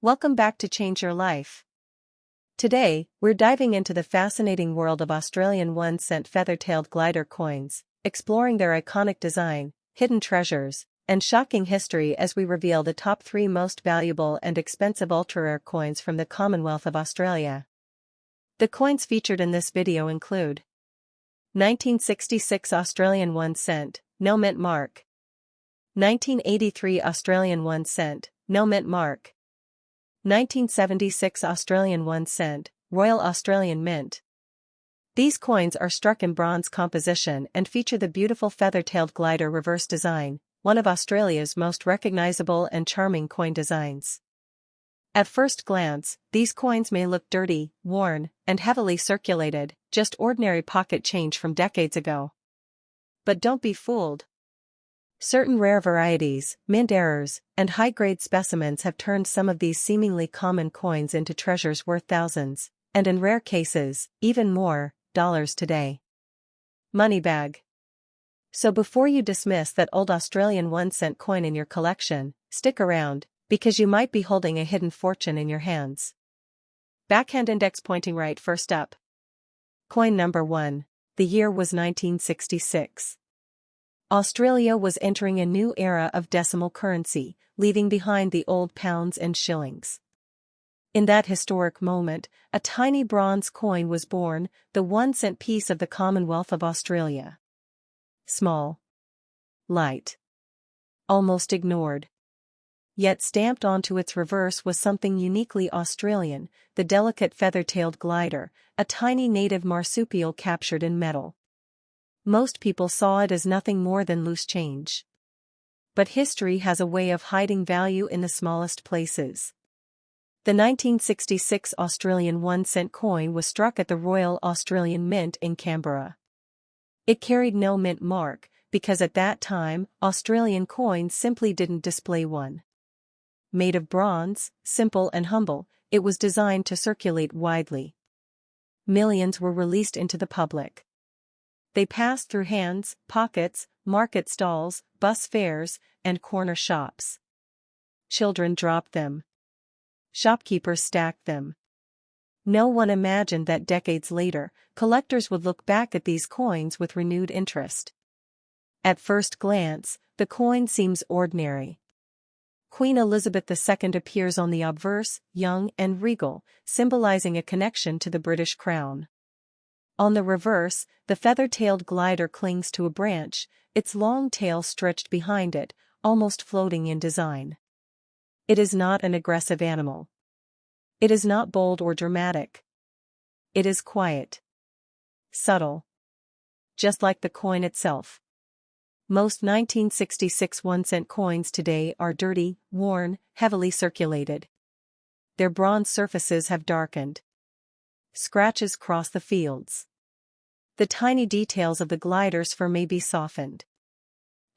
Welcome back to Change Your Life. Today, we're diving into the fascinating world of Australian 1-cent feather-tailed glider coins, exploring their iconic design, hidden treasures, and shocking history as we reveal the top 3 most valuable and expensive ultra-rare coins from the Commonwealth of Australia. The coins featured in this video include 1966 Australian 1 cent, no mint mark. 1983 Australian 1 cent, no mint mark. 1976 Australian 1 cent, Royal Australian Mint. These coins are struck in bronze composition and feature the beautiful feather-tailed glider reverse design, one of Australia's most recognizable and charming coin designs. At first glance, these coins may look dirty, worn, and heavily circulated, just ordinary pocket change from decades ago. But don't be fooled. Certain rare varieties, mint errors, and high-grade specimens have turned some of these seemingly common coins into treasures worth thousands, and in rare cases, even more, dollars today. Money bag. So before you dismiss that old Australian 1-cent coin in your collection, stick around, because you might be holding a hidden fortune in your hands. Backhand index pointing right first up. Coin number 1. The year was 1966. Australia was entering a new era of decimal currency, leaving behind the old pounds and shillings. In that historic moment, a tiny bronze coin was born, the 1-cent piece of the Commonwealth of Australia. Small, light, almost ignored. Yet stamped onto its reverse was something uniquely Australian, the delicate feather-tailed glider, a tiny native marsupial captured in metal. Most people saw it as nothing more than loose change. But history has a way of hiding value in the smallest places. The 1966 Australian 1-cent coin was struck at the Royal Australian Mint in Canberra. It carried no mint mark, because at that time, Australian coins simply didn't display one. Made of bronze, simple and humble, it was designed to circulate widely. Millions were released into the public. They passed through hands, pockets, market stalls, bus fares, and corner shops. Children dropped them. Shopkeepers stacked them. No one imagined that decades later, collectors would look back at these coins with renewed interest. At first glance, the coin seems ordinary. Queen Elizabeth II appears on the obverse, young and regal, symbolizing a connection to the British crown. On the reverse, the feather-tailed glider clings to a branch, its long tail stretched behind it, almost floating in design. It is not an aggressive animal. It is not bold or dramatic. It is quiet. Subtle. Just like the coin itself. Most 1966 1-cent coins today are dirty, worn, heavily circulated. Their bronze surfaces have darkened. Scratches cross the fields. The tiny details of the glider's fur may be softened.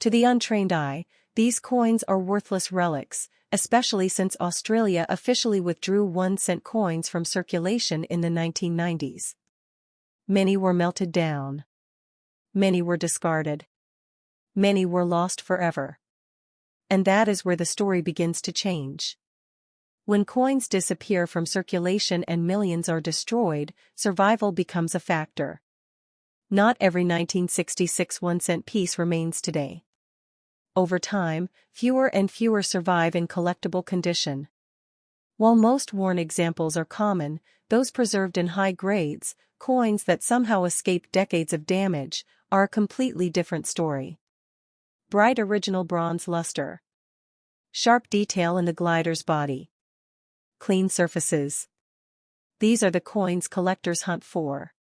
To the untrained eye, these coins are worthless relics, especially since Australia officially withdrew 1-cent coins from circulation in the 1990s. Many were melted down. Many were discarded. Many were lost forever. And that is where the story begins to change. When coins disappear from circulation and millions are destroyed, survival becomes a factor. Not every 1966 1-cent piece remains today. Over time, fewer and fewer survive in collectible condition. While most worn examples are common, those preserved in high grades, coins that somehow escape decades of damage, are a completely different story. Bright original bronze luster. Sharp detail in the glider's body. Clean surfaces. These are the coins collectors hunt for.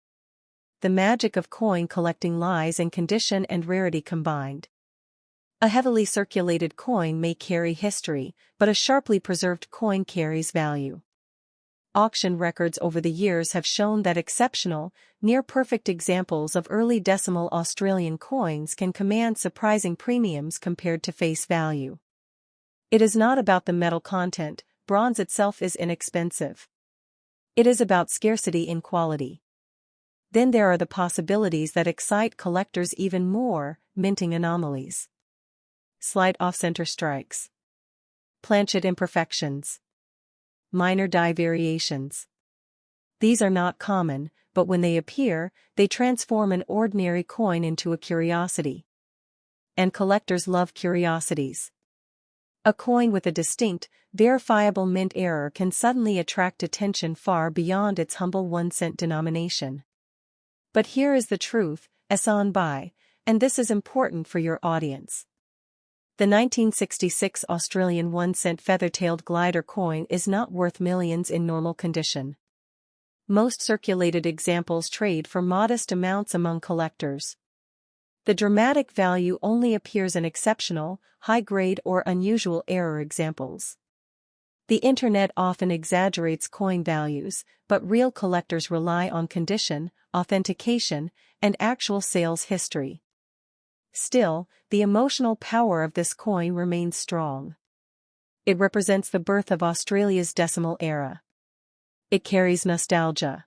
The magic of coin collecting lies in condition and rarity combined. A heavily circulated coin may carry history, but a sharply preserved coin carries value. Auction records over the years have shown that exceptional, near-perfect examples of early decimal Australian coins can command surprising premiums compared to face value. It is not about the metal content, bronze itself is inexpensive. It is about scarcity in quality. Then there are the possibilities that excite collectors even more, minting anomalies. Slight off-center strikes. Planchet imperfections. minor die variations. These are not common, but when they appear, they transform an ordinary coin into a curiosity. And collectors love curiosities. A coin with a distinct, verifiable mint error can suddenly attract attention far beyond its humble 1-cent denomination. But here is the truth, Asan Bai, and this is important for your audience. The 1966 Australian 1-cent feather-tailed glider coin is not worth millions in normal condition. Most circulated examples trade for modest amounts among collectors. The dramatic value only appears in exceptional, high-grade or unusual error examples. The internet often exaggerates coin values, but real collectors rely on condition, authentication, and actual sales history. Still, the emotional power of this coin remains strong. It represents the birth of Australia's decimal era. It carries nostalgia.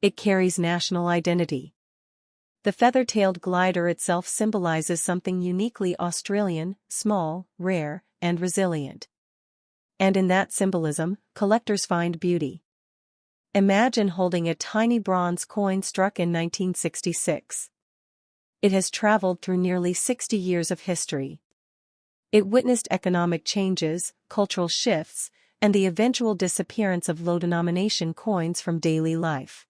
It carries national identity. The feather-tailed glider itself symbolizes something uniquely Australian, small, rare, and resilient. And in that symbolism, collectors find beauty. Imagine holding a tiny bronze coin struck in 1966. It has traveled through nearly 60 years of history. It witnessed economic changes, cultural shifts, and the eventual disappearance of low-denomination coins from daily life.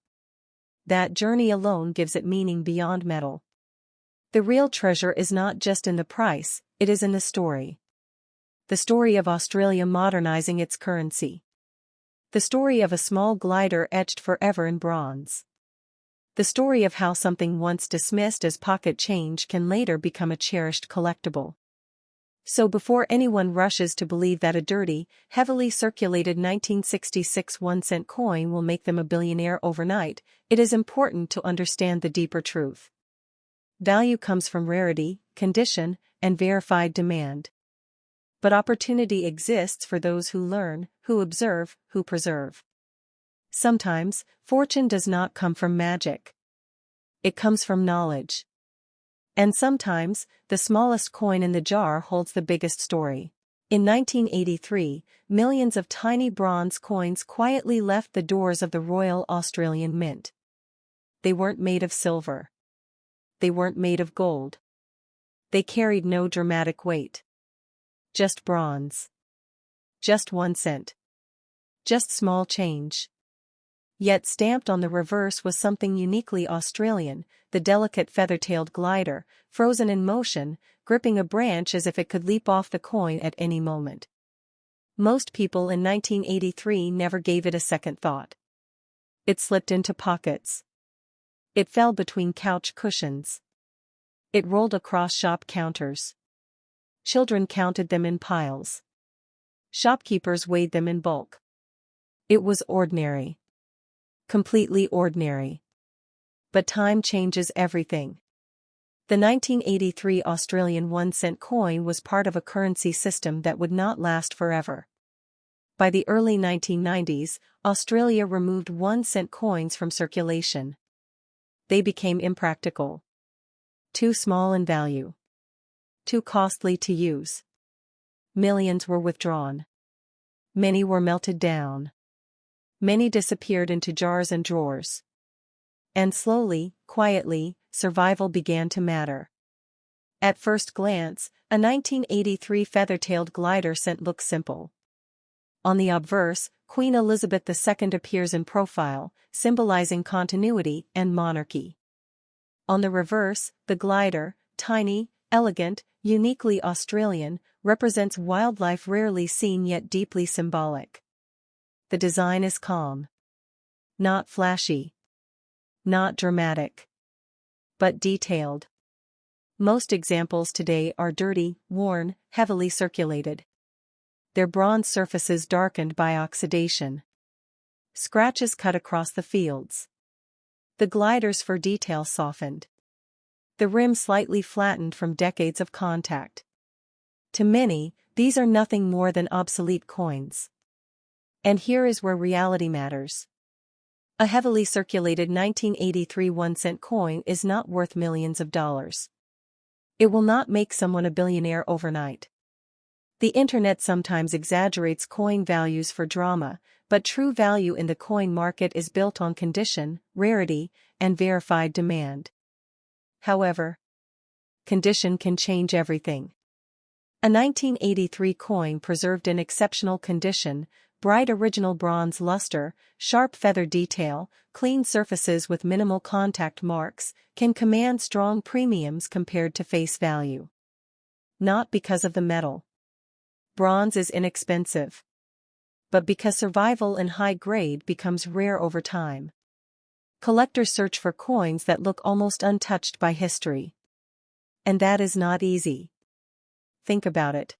That journey alone gives it meaning beyond metal. The real treasure is not just in the price, it is in the story. The story of Australia modernizing its currency. The story of a small glider etched forever in bronze. The story of how something once dismissed as pocket change can later become a cherished collectible. So before anyone rushes to believe that a dirty, heavily circulated 1966 1-cent coin will make them a billionaire overnight, it is important to understand the deeper truth. Value comes from rarity, condition, and verified demand. But opportunity exists for those who learn, who observe, who preserve. Sometimes, fortune does not come from magic. It comes from knowledge. And sometimes, the smallest coin in the jar holds the biggest story. In 1983, millions of tiny bronze coins quietly left the doors of the Royal Australian Mint. They weren't made of silver. They weren't made of gold. They carried no dramatic weight. Just bronze. Just 1 cent. Just small change. Yet stamped on the reverse was something uniquely Australian, the delicate feather-tailed glider, frozen in motion, gripping a branch as if it could leap off the coin at any moment. Most people in 1983 never gave it a second thought. It slipped into pockets. It fell between couch cushions. It rolled across shop counters. Children counted them in piles. Shopkeepers weighed them in bulk. It was ordinary. Completely ordinary. But time changes everything. The 1983 Australian 1-cent coin was part of a currency system that would not last forever. By the early 1990s, Australia removed 1-cent coins from circulation. They became impractical. Too small in value. Too costly to use. Millions were withdrawn. Many were melted down. Many disappeared into jars and drawers. And slowly, quietly, survival began to matter. At first glance, a 1983 feather-tailed glider scent looks simple. On the obverse, Queen Elizabeth II appears in profile, symbolizing continuity and monarchy. On the reverse, the glider, tiny, elegant, uniquely Australian, represents wildlife rarely seen yet deeply symbolic. The design is calm. Not flashy. Not dramatic. But detailed. Most examples today are dirty, worn, heavily circulated. Their bronze surfaces darkened by oxidation. Scratches cut across the fields. The glider's fur detail softened. The rim slightly flattened from decades of contact. To many, these are nothing more than obsolete coins. And here is where reality matters. A heavily circulated 1983 1-cent coin is not worth millions of dollars. It will not make someone a billionaire overnight. The internet sometimes exaggerates coin values for drama, but true value in the coin market is built on condition, rarity, and verified demand. However, condition can change everything. A 1983 coin preserved in exceptional condition, bright original bronze luster, sharp feather detail, clean surfaces with minimal contact marks, can command strong premiums compared to face value. Not because of the metal. Bronze is inexpensive. But because survival in high grade becomes rare over time. Collectors search for coins that look almost untouched by history. And that is not easy. Think about it.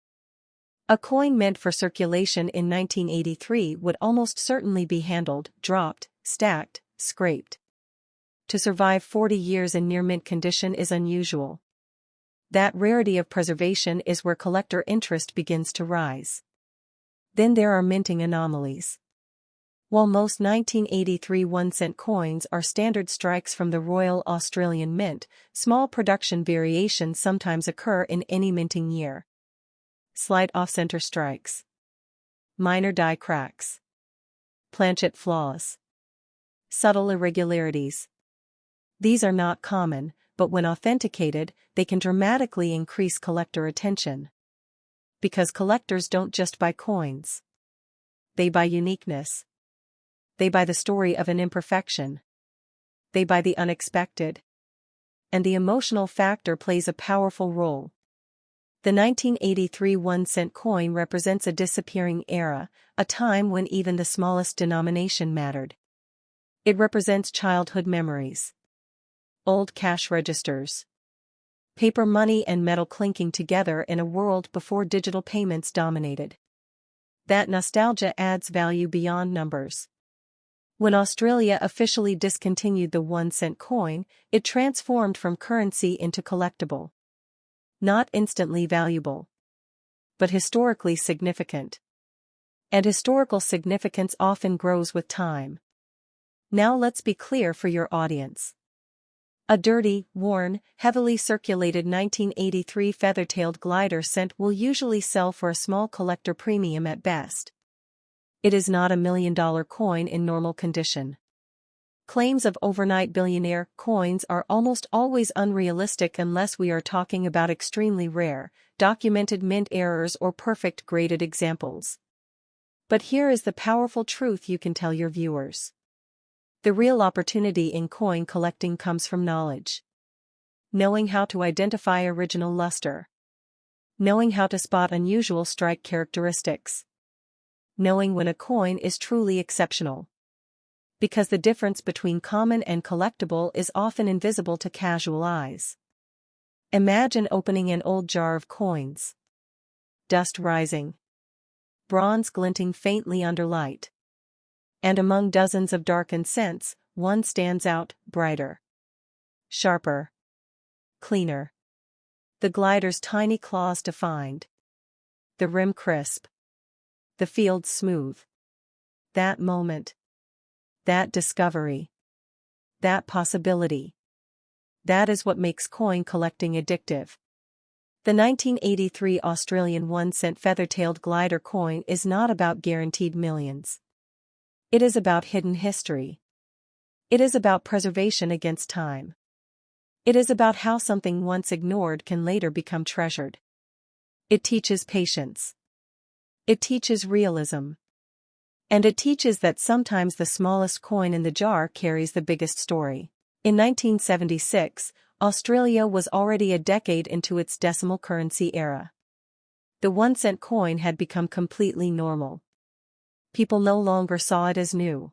A coin meant for circulation in 1983 would almost certainly be handled, dropped, stacked, scraped. To survive 40 years in near-mint condition is unusual. That rarity of preservation is where collector interest begins to rise. Then there are minting anomalies. While most 1983 1-cent coins are standard strikes from the Royal Australian Mint, small production variations sometimes occur in any minting year. Slight off-center strikes. Minor die cracks. Planchet flaws. Subtle irregularities. These are not common, but when authenticated, they can dramatically increase collector attention. Because collectors don't just buy coins. They buy uniqueness. They buy the story of an imperfection. They buy the unexpected. And the emotional factor plays a powerful role. The 1983 1-cent coin represents a disappearing era, a time when even the smallest denomination mattered. It represents childhood memories. Old cash registers. Paper money and metal clinking together in a world before digital payments dominated. That nostalgia adds value beyond numbers. When Australia officially discontinued the 1-cent coin, it transformed from currency into collectible. Not instantly valuable, but historically significant. And historical significance often grows with time. Now let's be clear for your audience. A dirty, worn, heavily circulated 1983 feather-tailed glider cent will usually sell for a small collector premium at best. It is not $1 million coin in normal condition. Claims of overnight billionaire coins are almost always unrealistic unless we are talking about extremely rare, documented mint errors or perfect graded examples. But here is the powerful truth you can tell your viewers. The real opportunity in coin collecting comes from knowledge. Knowing how to identify original luster. Knowing how to spot unusual strike characteristics. Knowing when a coin is truly exceptional. Because the difference between common and collectible is often invisible to casual eyes. Imagine opening an old jar of coins. Dust rising. Bronze glinting faintly under light. And among dozens of darkened cents, one stands out, brighter. Sharper. Cleaner. The glider's tiny claws defined. The rim crisp. The field smooth. That moment. That discovery. That possibility. That is what makes coin collecting addictive. The 1983 Australian 1-cent feather-tailed glider coin is not about guaranteed millions. It is about hidden history. It is about preservation against time. It is about how something once ignored can later become treasured. It teaches patience. It teaches realism. And it teaches that sometimes the smallest coin in the jar carries the biggest story. In 1976, Australia was already a decade into its decimal currency era. The 1-cent coin had become completely normal. People no longer saw it as new.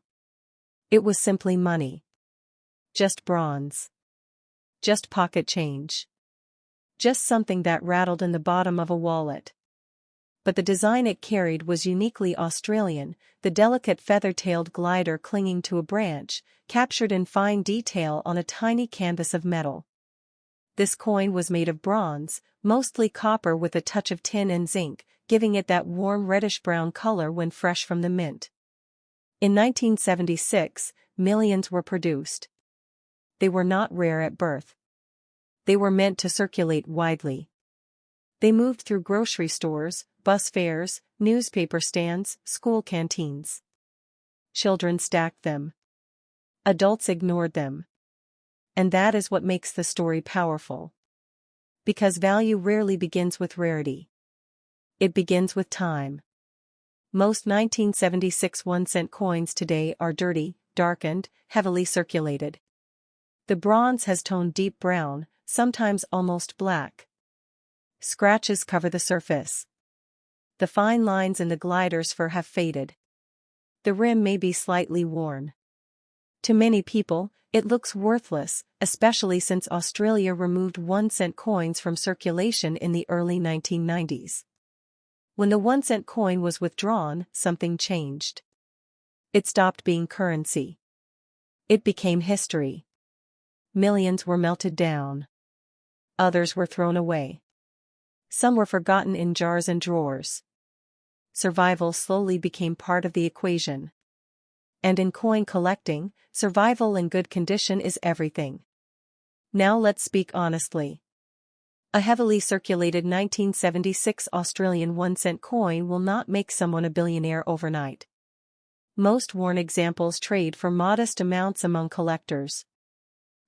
It was simply money. Just bronze. Just pocket change. Just something that rattled in the bottom of a wallet. But the design it carried was uniquely Australian, the delicate feather-tailed glider clinging to a branch, captured in fine detail on a tiny canvas of metal. This coin was made of bronze, mostly copper with a touch of tin and zinc, giving it that warm reddish-brown color when fresh from the mint. In 1976, millions were produced. They were not rare at birth. They were meant to circulate widely. They moved through grocery stores, bus fares, newspaper stands, school canteens. Children stacked them. Adults ignored them. And that is what makes the story powerful. Because value rarely begins with rarity. It begins with time. Most 1976 1-cent coins today are dirty, darkened, heavily circulated. The bronze has toned deep brown, sometimes almost black. Scratches cover the surface. The fine lines in the glider's fur have faded. The rim may be slightly worn. To many people, it looks worthless, especially since Australia removed 1-cent coins from circulation in the early 1990s. When the 1-cent coin was withdrawn, something changed. It stopped being currency. It became history. Millions were melted down. Others were thrown away. Some were forgotten in jars and drawers. Survival slowly became part of the equation. And in coin collecting, survival in good condition is everything. Now let's speak honestly. A heavily circulated 1976 Australian 1-cent coin will not make someone a billionaire overnight. Most worn examples trade for modest amounts among collectors.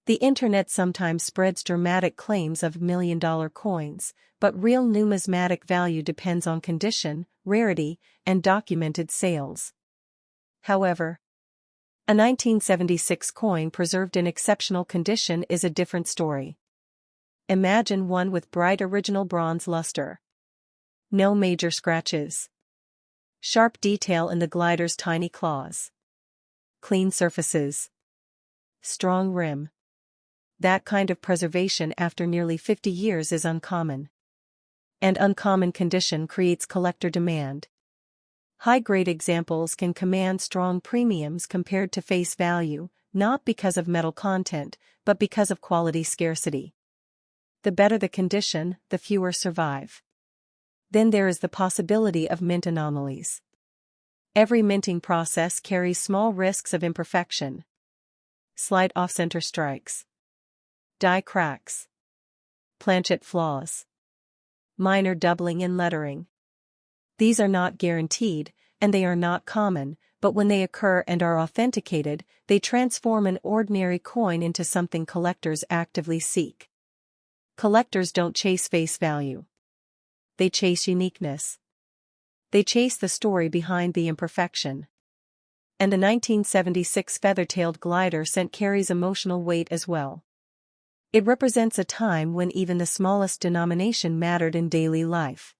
The internet sometimes spreads dramatic claims of million-dollar coins, but real numismatic value depends on condition, rarity, and documented sales. However, a 1976 coin preserved in exceptional condition is a different story. Imagine one with bright original bronze luster. No major scratches. Sharp detail in the glider's tiny claws. Clean surfaces. Strong rim. That kind of preservation after nearly 50 years is uncommon. And uncommon condition creates collector demand. High-grade examples can command strong premiums compared to face value, not because of metal content, but because of quality scarcity. The better the condition, the fewer survive. Then there is the possibility of mint anomalies. Every minting process carries small risks of imperfection. Slight off-center strikes. Die cracks. Planchet flaws. Minor doubling in lettering. These are not guaranteed, and they are not common, but when they occur and are authenticated, they transform an ordinary coin into something collectors actively seek. Collectors don't chase face value. They chase uniqueness. They chase the story behind the imperfection. And the 1976 feather-tailed glider cent carries emotional weight as well. It represents a time when even the smallest denomination mattered in daily life.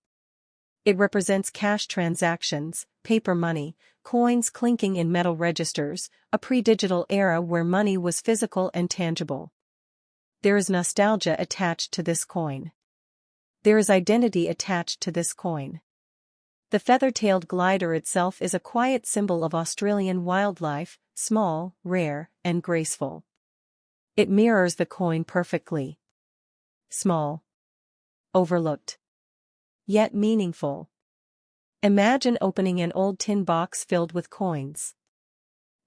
It represents cash transactions, paper money, coins clinking in metal registers, a pre-digital era where money was physical and tangible. There is nostalgia attached to this coin. There is identity attached to this coin. The feather-tailed glider itself is a quiet symbol of Australian wildlife, small, rare, and graceful. It mirrors the coin perfectly. Small. Overlooked. Yet meaningful. Imagine opening an old tin box filled with coins.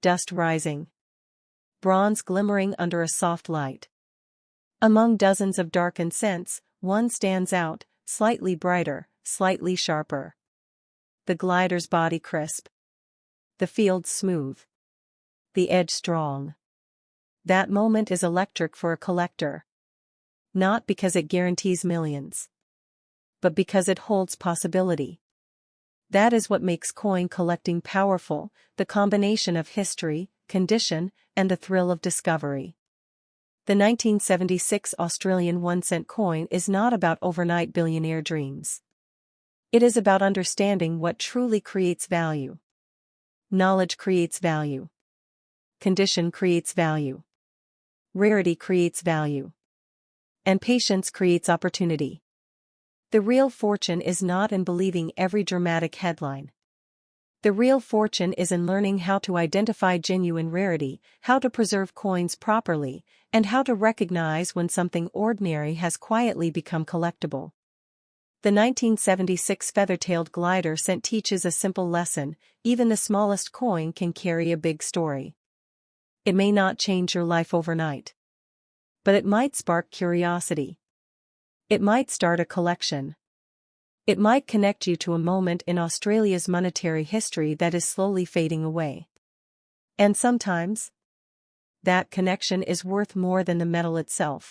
Dust rising. Bronze glimmering under a soft light. Among dozens of darkened cents, one stands out, slightly brighter, slightly sharper. The glider's body crisp. The field smooth. The edge strong. That moment is electric for a collector. Not because it guarantees millions, but because it holds possibility. That is what makes coin collecting powerful, the combination of history, condition, and the thrill of discovery. The 1976 Australian 1-cent coin is not about overnight billionaire dreams. It is about understanding what truly creates value. Knowledge creates value. Condition creates value. Rarity creates value. And patience creates opportunity. The real fortune is not in believing every dramatic headline. The real fortune is in learning how to identify genuine rarity, how to preserve coins properly, and how to recognize when something ordinary has quietly become collectible. The 1976 feather-tailed glider cent teaches a simple lesson: even the smallest coin can carry a big story. It may not change your life overnight. But it might spark curiosity. It might start a collection. It might connect you to a moment in Australia's monetary history that is slowly fading away. And sometimes, that connection is worth more than the metal itself.